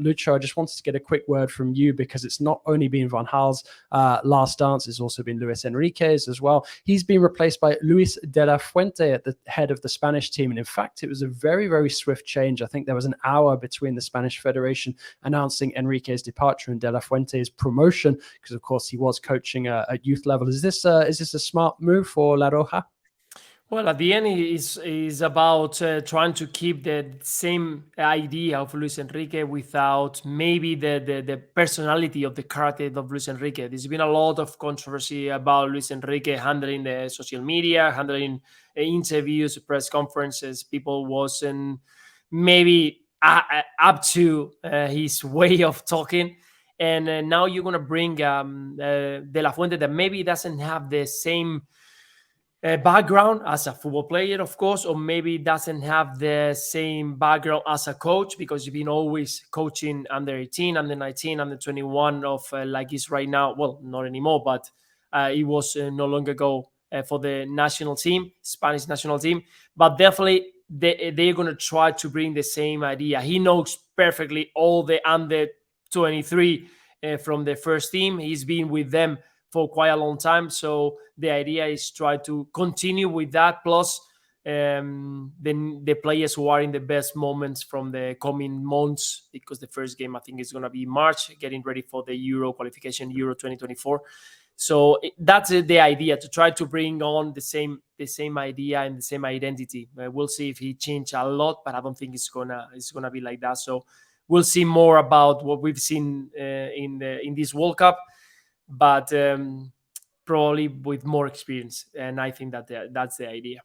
Lucho, I just wanted to get a quick word from you, because it's not only been Van Gaal's last dance, it's also been Luis Enrique's as well. He's been replaced by Luis de la Fuente at the head of the Spanish team. And in fact, it was a very, very swift change. I think there was an hour between the Spanish Federation announcing Enrique's departure and de la Fuente's promotion, because of course he was coaching at youth level. Is this a smart move for La Roja? Well, at the end, is about trying to keep the same idea of Luis Enrique without maybe the personality of the character of Luis Enrique. There's been a lot of controversy about Luis Enrique handling the social media, handling interviews, press conferences. People wasn't maybe up to his way of talking. And now you're going to bring De La Fuente, that maybe doesn't have the same background as a football player, of course, or maybe doesn't have the same background as a coach, because you've been always coaching under 18, under 19, under 21 of like he's right now. Well, not anymore, but he was no longer go for the national team, Spanish national team. But definitely they're going to try to bring the same idea. He knows perfectly all the under 23 from the first team. He's been with them for quite a long time. So the idea is try to continue with that, plus the players who are in the best moments from the coming months, because the first game I think is going to be March, getting ready for the Euro qualification, Euro 2024. So that's the idea, to try to bring on the same idea and the same identity. We'll see if he changed a lot, but I don't think it's gonna be like that. So we'll see more about what we've seen in this World Cup, but probably with more experience. And I think that that's the idea.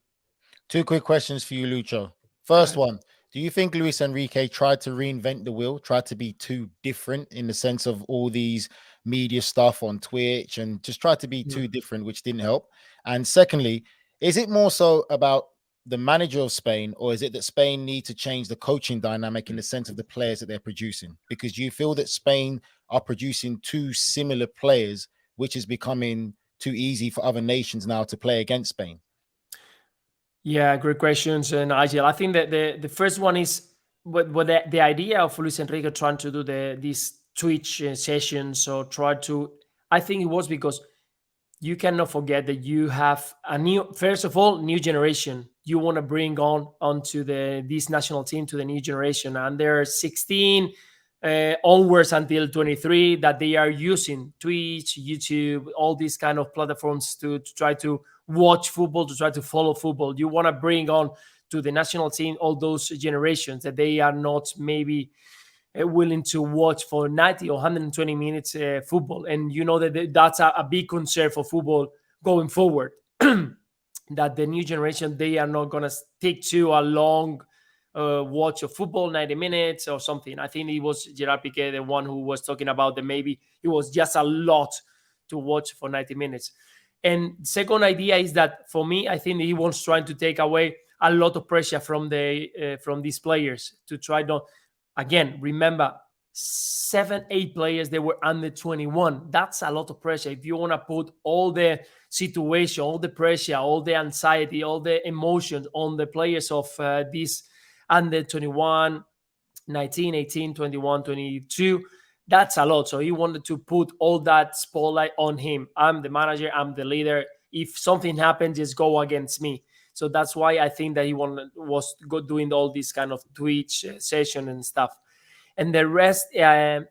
Two quick questions for you, Lucho. First one, do you think Luis Enrique tried to reinvent the wheel, tried to be too different in the sense of all these media stuff on Twitch, and just tried to be too different, which didn't help? And secondly, is it more so about the manager of Spain, or is it that Spain need to change the coaching dynamic in the sense of the players that they're producing? Because do you feel that Spain are producing two similar players, which is becoming too easy for other nations now to play against Spain? Yeah, great questions, Nigel. I think that the first one is what the idea of Luis Enrique trying to do these Twitch sessions, or try to. I think it was because you cannot forget that you have a first of all, new generation. You want to bring onto this national team, to the new generation, and they're 16 onwards until 23, that they are using Twitch, YouTube, all these kind of platforms to try to watch football, to try to follow football. You want to bring on to the national team all those generations that they are not maybe willing to watch for 90 or 120 minutes football. And you know that that's a big concern for football going forward, that the new generation, they are not going to stick to a long watch of football, 90 minutes or something. I think it was Gerard Piqué, the one who was talking about that maybe it was just a lot to watch for 90 minutes. And second idea is that, for me, I think he was trying to take away a lot of pressure from these players, to try to, again, remember, 7-8 players, they were under 21. That's a lot of pressure. If you want to put all the situation, all the pressure, all the anxiety, all the emotions on the players of this under 21, 19, 18, 21, 22, that's a lot. So he wanted to put all that spotlight on him. I'm the manager, I'm the leader. If something happens, just go against me. So that's why I think that he was doing all this kind of Twitch session and stuff. And the rest, the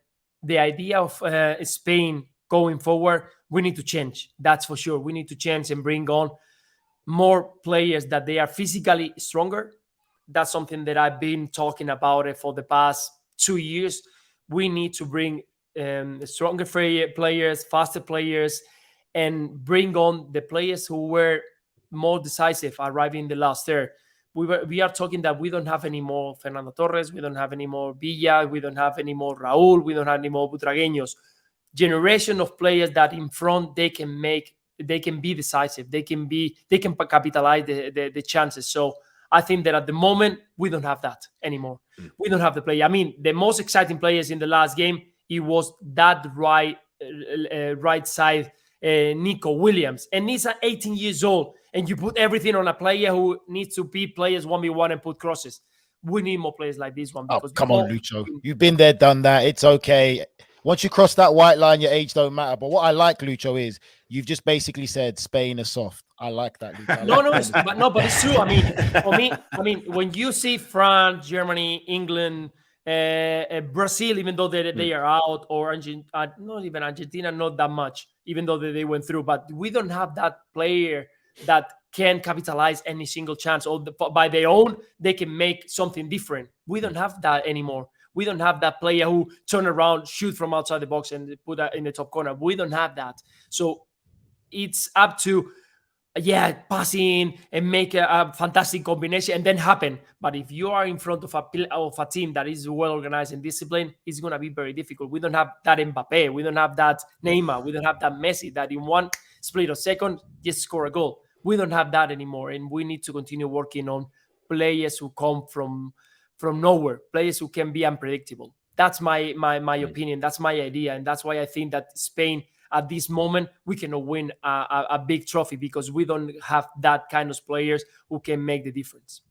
idea of Spain going forward, we need to change. That's for sure. We need to change and bring on more players that they are physically stronger. That's something that I've been talking about it for the past 2 years. We need to bring stronger players, faster players, and bring on the players who were more decisive, arriving in the last third. We are talking that we don't have any more Fernando Torres, we don't have any more Villa, we don't have any more Raúl, we don't have any more Butragueños. Generation of players that in front they can be decisive, they can capitalize the chances. So I think that at the moment we don't have that anymore. We don't have the player. I mean, the most exciting players in the last game, it was that right side, Nico Williams, and he's 18 years old. And you put everything on a player who needs to beat players 1v1 and put crosses. We need more players like this one. Oh, Because come on, Lucho. You've been there, done that. It's okay. Once you cross that white line, your age don't matter. But what I like, Lucho, is you've just basically said Spain is soft. I like that, Lucho. But it's true. I mean, for me, when you see France, Germany, England, Brazil, even though they are out, or not even Argentina, not that much, even though they went through. But we don't have that player that can capitalize any single chance, or by their own, they can make something different. We don't have that anymore. We don't have that player who turn around, shoot from outside the box, and put that in the top corner. We don't have that. So it's up to passing and make a fantastic combination and then happen. But if you are in front of a team that is well organized and disciplined, it's going to be very difficult. We don't have that Mbappe. We don't have that Neymar. We don't have that Messi that in one split of second just score a goal. We don't have that anymore, and we need to continue working on players who come from nowhere, players who can be unpredictable. That's my opinion. That's my idea, and that's why I think that Spain, at this moment, we cannot win a big trophy, because we don't have that kind of players who can make the difference.